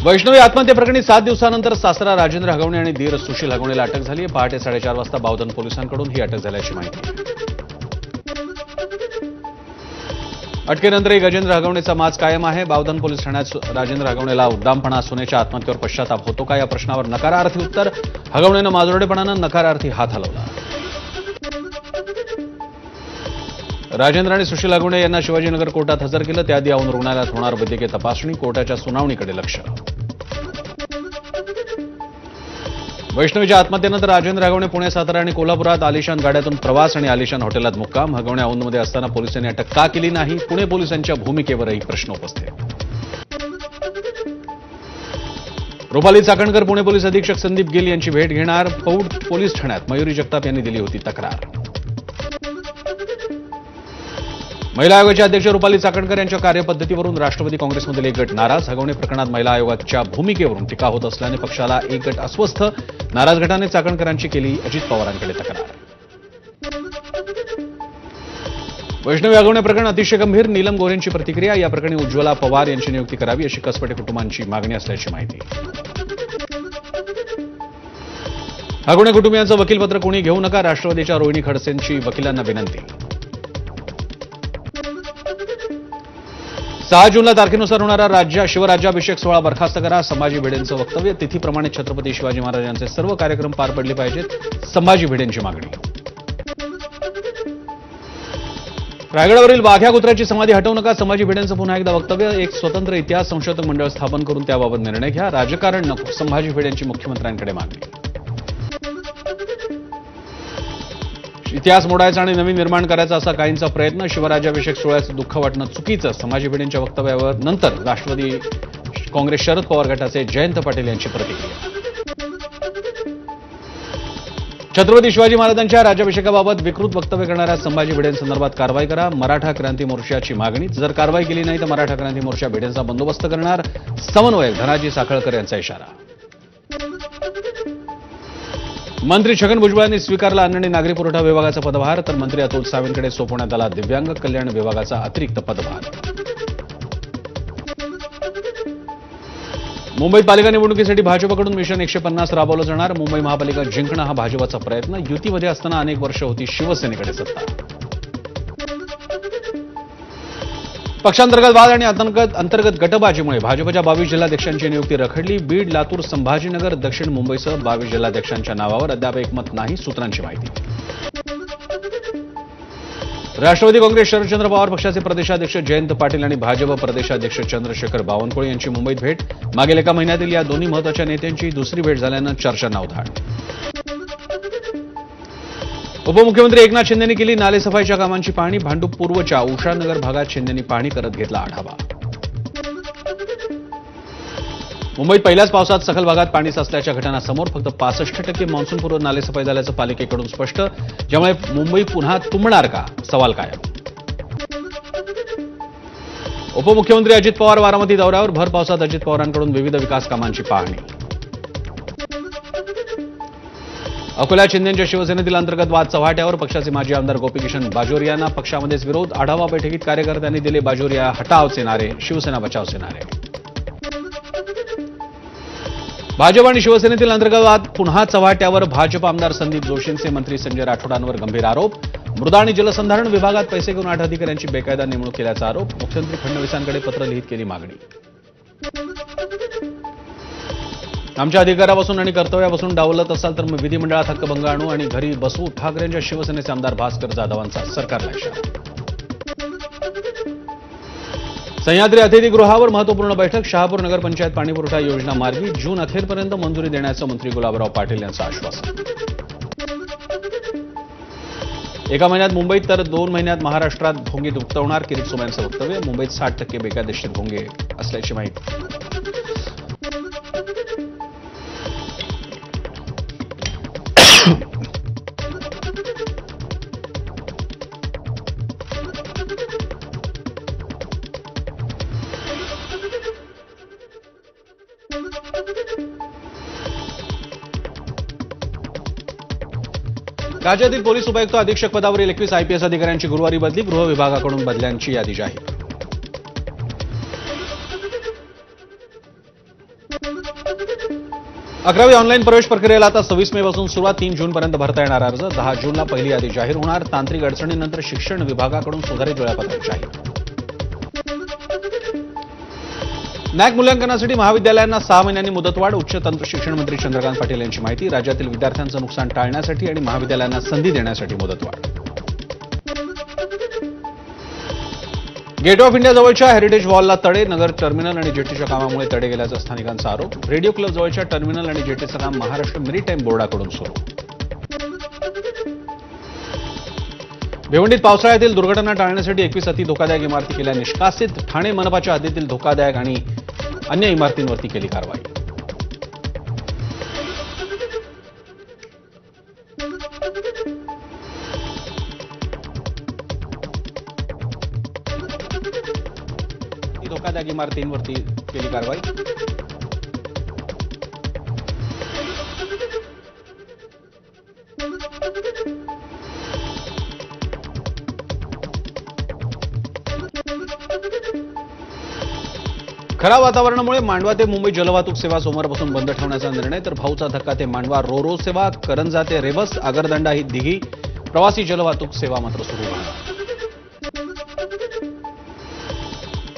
वैष्णवी आत्महत्येप्रकरणी 7 दिवसानंतर सासरा राजेंद्र हगवणे आणि दीर सुशील हगवणेला अटक झाली आहे। पहाटे 4:30 वाजता बावधन पोलिसांकडून ही अटक झाल्याची माहिती आहे। अटकेनंतरही गजेंद्र हगवणेचा माज कायम आहे। बावधन पोलीस ठाण्यात राजेंद्र हगवणेला उद्दामपणा सुनेच्या आत्महत्येवर पश्चाताप होतो का या प्रश्नावर नकारार्थी उत्तर। हगवणेनं माजोरडेपणानं नकारार्थी हात हलवला। राजेंद्र आणि सुशील हगवणे यांना शिवाजीनगर कोर्टात हजर केलं। त्याआधी औंध रुग्णालयात होणार वैद्यकीय तपासणी, कोर्टाच्या सुनावणीकडे लक्ष। वैष्णवीच्या आत्महत्येनंतर राजेंद्र हगवणे पुणे, सातारा आणि कोल्हापुरात आलिशान गाड्यातून प्रवास आणि आलिशान हॉटेलात मुक्काम। हगवणे औंधमध्ये असताना पोलिसांनी अटक का केली नाही? पुणे पोलिसांच्या भूमिकेवरही प्रश्न उपस्थित। रुपाली चाकणकर पुणे पोलीस अधीक्षक संदीप गिल यांची भेट घेणार। पौड पोलीस ठाण्यात मयुरी जगताप यांनी दिली होती तक्रार। महिला आयोगाच्या अध्यक्ष रुपाली चाकणकर यांच्या कार्यपद्धतीवरून राष्ट्रवादी काँग्रेसमधील एक गट नाराज। हगवणे प्रकरणात महिला आयोगाच्या भूमिकेवरून टीका होत असल्याने पक्षाला एक गट अस्वस्थ। नाराज गटाने चाकणकरांची केली अजित पवारांकडे तक्रार। वैष्णवी हगवणे प्रकरण अतिशय गंभीर, नीलम गोऱ्हेंची प्रतिक्रिया। या प्रकरणी उज्ज्वला पवार यांची नियुक्ती करावी अशी कसपटे कुटुंबांची मागणी असल्याची माहिती। हगवणे कुटुंबियांचं वकीलपत्र कोणी घेऊ नका, राष्ट्रवादीच्या रोहिणी खडसेंची वकिलांना विनंती। 6 जूनला तारखेनुसार होणारा शिवराज्याभिषेक सोहळा बरखास्त करा, संभाजी भिडेंचं वक्तव्य। तिथीप्रमाणे छत्रपती शिवाजी महाराजांचे सर्व कार्यक्रम पार पडले पाहिजेत, संभाजी भिडेंची मागणी। रायगडावरील वाघ्या कुत्र्याची समाधी हटवू नका, संभाजी भिडेंचं पुन्हा एकदा वक्तव्य। एक स्वतंत्र इतिहास संशोधक मंडळ स्थापन करून त्याबाबत निर्णय घ्या, राजकारण नको, संभाजी भिडेंची मुख्यमंत्र्यांकडे मागणी। इतिहास मोडायचा आणि नवीन निर्माण करायचा असा काहींचा प्रयत्न, शिवराज्याभिषेक सोहळ्याचं दुःख वाटणं चुकीचं, संभाजी भिडेंच्या वक्तव्यावर नंतर राष्ट्रवादी काँग्रेस शरद पवार गटाचे जयंत पाटील यांची प्रतिक्रिया। छत्रपती शिवाजी महाराजांच्या राज्याभिषेकाबाबत विकृत वक्तव्य करणाऱ्या संभाजी भिडेंसंदर्भात कारवाई करा, मराठा क्रांती मोर्चाची मागणी। जर कारवाई केली नाही तर मराठा क्रांती मोर्चा भिडेंचा बंदोबस्त करणार, समन्वयक धनाजी साखळकर यांचा इशारा। मंत्री छगन भुजबळांनी स्वीकारला अन्न आणि नागरी पुरवठा विभागाचा पदभार, तर मंत्री अतुल सावेंकडे सोपवण्यात आला दिव्यांग कल्याण विभागाचा अतिरिक्त पदभार। मुंबईत पालिका निवडणुकीसाठी भाजपकडून मिशन 150 राबवलं जाणार। मुंबई महापालिका जिंकणं हा भाजपचा प्रयत्न। युतीमध्ये असताना अनेक वर्ष होती शिवसेनेकडे सत्ता। पक्षांतर्गत वाद आणि अंतर्गत गटबाजीमुळे भाजपच्या 22 जिल्हाध्यक्षांची नियुक्ती रखडली। बीड, लातूर, संभाजीनगर, दक्षिण मुंबईसह 22 जिल्हाध्यक्षांच्या नावावर अद्याप एकमत नाही, सूत्रांची माहिती। राष्ट्रवादी काँग्रेस शरदचंद्र पवार पक्षाचे प्रदेशाध्यक्ष जयंत पाटील आणि भाजप प्रदेशाध्यक्ष चंद्रशेखर बावनकुळे यांची मुंबईत भेट। मागील एका महिन्यातील या दोन्ही महत्त्वाच्या नेत्यांची दुसरी भेट झाल्यानं चर्चांना उधाण। उपमुख्यमंत्री एकनाथ शिंदेंनी केली नालेसफाईच्या कामांची पाहणी। भांडूप पूर्वच्या उषानगर भागात शिंदेंनी पाहणी करत घेतला आढावा। मुंबईत पहिल्याच पावसात सखल भागात पाणी साचल्याच्या घटना समोर। फक्त 65% मान्सूनपूर्व नालेसफाई झाल्याचं पालिकेकडून स्पष्ट, ज्यामुळे मुंबई पुन्हा तुंबणार का, सवाल कायम। उपमुख्यमंत्री अजित पवार बारामती दौऱ्यावर, भर पावसात अजित पवारांकडून विविध विकास कामांची पाहणी। अकोल्यात शिंदेंच्या शिवसेनेतील अंतर्गत वाद चव्हाट्यावर, पक्षाचे माजी आमदार गोपीकिशन बाजोरियांना पक्षामध्येच विरोध। आढावा बैठकीत कार्यकर्त्यांनी दिले बाजोरिया हटावचे नारे, शिवसेना बचावचे नारे। भाजप आणि शिवसेनेतील अंतर्गत वाद पुन्हा चव्हाट्यावर, भाजप आमदार संदीप जोशींचे मंत्री संजय राठोडांवर गंभीर आरोप। मृदा आणि जलसंधारण विभागात पैसे घेऊन 8 अधिकाऱ्यांची बेकायदा नेमणूक केल्याचा आरोप। मुख्यमंत्री फडणवीसांकडे पत्र लिहित केली मागणी। आमच्या अधिकारापासून आणि कर्तव्यापासून डावलत असाल तर मग विधिमंडळात हक्कभंग आणू आणि घरी बसवू, ठाकरेंच्या शिवसेनेचे आमदार भास्कर जाधवांचा सरकारला इशारा। सह्याद्री अतिथीगृहावर महत्वपूर्ण बैठक, शहापूर नगरपंचायत पाणीपुरवठा योजना मार्गी, जून अखेरपर्यंत मंजुरी देण्याचं मंत्री गुलाबराव पाटील यांचं आश्वासन। एका महिन्यात मुंबईत तर 2 महिन्यात महाराष्ट्रात भोंगे उठवणार, किरीट सोमय्यांचं वक्तव्य। मुंबईत 60% बेकायदेशीर भोंगे असल्याची माहिती। राज्यातील पोलीस उपायुक्त अधीक्षक पदावरील 21 आयपीएस अधिकाऱ्यांची गुरुवारी बदली, गृह विभागाकडून बदल्यांची यादी जाहीर। 11वी ऑनलाईन प्रवेश प्रक्रियेला आता 26 मे पासून सुरुवात. 3 जूनपर्यंत भरता येणार अर्ज. 10 जूनला पहिली यादी जाहीर होणार. तांत्रिक अडचणींनंतर शिक्षण विभागाकडून सुधारित वेळापत्रक जाहीर. नॅक मूल्यांकनासाठी महाविद्यालयांना 6 महिन्यांनी मुदतवाढ. उच्च तंत्र शिक्षण मंत्री चंद्रकांत पाटील यांची माहिती. राज्यातील विद्यार्थ्यांचं नुकसान टाळण्यासाठी आणि महाविद्यालयांना संधी देण्यासाठी मुदतवाढ. गेट ऑफ इंडिया जवळच्या हेरिटेज वॉलला तडे. नगर टर्मिनल आणि जेटीच्या कामामुळे तडे गेल्याचा स्थानिकांचा आरोप. रेडिओ क्लब जवळच्या टर्मिनल आणि जेटीचं काम महाराष्ट्र मेरीटाईम बोर्डाकडून सुरू. भिवंडीत पावसाळ्यातील दुर्घटना टाळण्यासाठी 21 अति धोकादायक इमारती केल्या निष्कासित. ठाणे मनपाच्या हद्दीतील धोकादायक आणि अन्य इमारतींवरती केली कारवाई. धोकादायक इमारतींवरती केली कारवाई. खराब वातावरणामुळे मांडवा ते मुंबई जलवाहतूक सेवा सोमवारपासून बंद ठेवण्याचा निर्णय. तर भाऊचा धक्का ते मांडवा रो सेवा. करंजा ते रेवस आगरदंडा ही दिघी प्रवासी जलवाहतूक सेवा मात्र सुरू राहणार.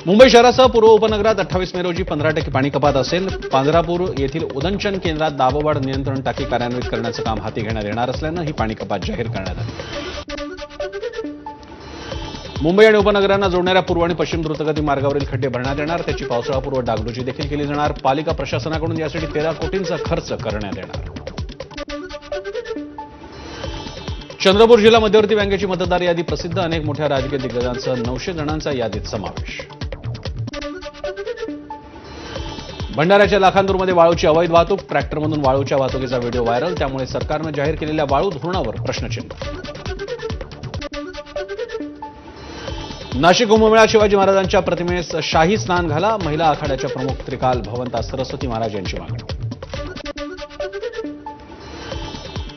मुंबई शहरासह पूर्व उपनगरात 28 मे रोजी 15% पाणी कपात असेल. पांझरापूर येथील उदंचन केंद्रात दाबवाढ नियंत्रण टाकी कार्यान्वित करण्याचं काम हाती घेण्यात येणार असल्यानं ही पाणी कपात जाहीर करण्यात आली. मुंबई आणि उपनगरांना जोडणाऱ्या पूर्व आणि पश्चिम द्रुतगती मार्गावरील खड्डे भरण्यात येणार. त्याची पावसाळापूर्व डागडुजी देखील केली जाणार. पालिका प्रशासनाकडून यासाठी 13 कोटींचा खर्च करण्यात येणार. चंद्रपूर जिल्हा मध्यवर्ती बँकेची मतदार यादी प्रसिद्ध. अनेक मोठ्या राजकीय दिग्गजांसह 900 जणांचा यादीत समावेश. भंडाऱ्याच्या लाखांदूरमध्ये वाळूची अवैध वाहतूक. ट्रॅक्टरमधून वाळूच्या वाहतुकीचा व्हिडिओ व्हायरल. त्यामुळे सरकारनं जाहीर केलेल्या वाळू धोरणावर प्रश्नचिन्ह. नाशिक कुंभमेळ्यात शिवाजी महाराजांच्या प्रतिमेस शाही स्नान घाला. महिला आखाड्याच्या प्रमुख त्रिकाल भवंता सरस्वती महाराज यांची मागणी.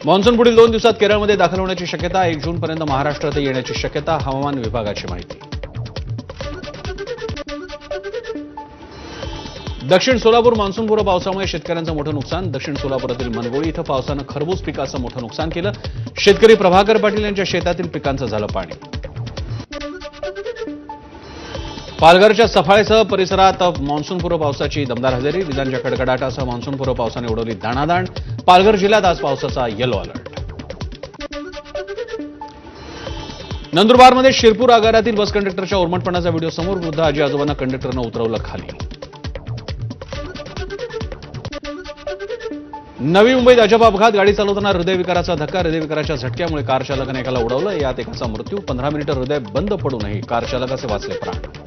मान्सून पुढील 2 दिवसात केरळमध्ये दाखल होण्याची शक्यता. 1 जूनपर्यंत महाराष्ट्रात येण्याची शक्यता. हवामान विभागाची माहिती. दक्षिण सोलापूर मान्सूनपूर्व पावसामुळे शेतकऱ्यांचं मोठं नुकसान. दक्षिण सोलापुरातील मनगोळी इथं पावसानं खरबूज पिकाचं मोठं नुकसान केलं. शेतकरी प्रभाकर पाटील यांच्या शेतातील पिकांचं झालं पाणी. पालघरच्या सफाळेसह परिसरात मान्सूनपूर्व पावसाची दमदार हजेरी. विजांच्या कडकडाटासह मान्सूनपूर्व पावसाने उडवली दाणादाण. पालघर जिल्ह्यात आज पावसाचा येलो अलर्ट. नंदुरबारमध्ये शिरपूर आगारातील बस कंडक्टरच्या उर्मटपणाचा व्हिडिओ समोर. वृद्ध आजी आजोबांना कंडक्टरनं उतरवलं खाली. नवी मुंबईत अजब अपघात. गाडी चालवताना हृदयविकाराचा धक्का. हृदयविकाराच्या झटक्यामुळे कार चालकाने एकाला उडवलं. यात एकाचा मृत्यू. 15 मिनिटं हृदय बंद पडूनही कार चालकाचे वाचले प्राण.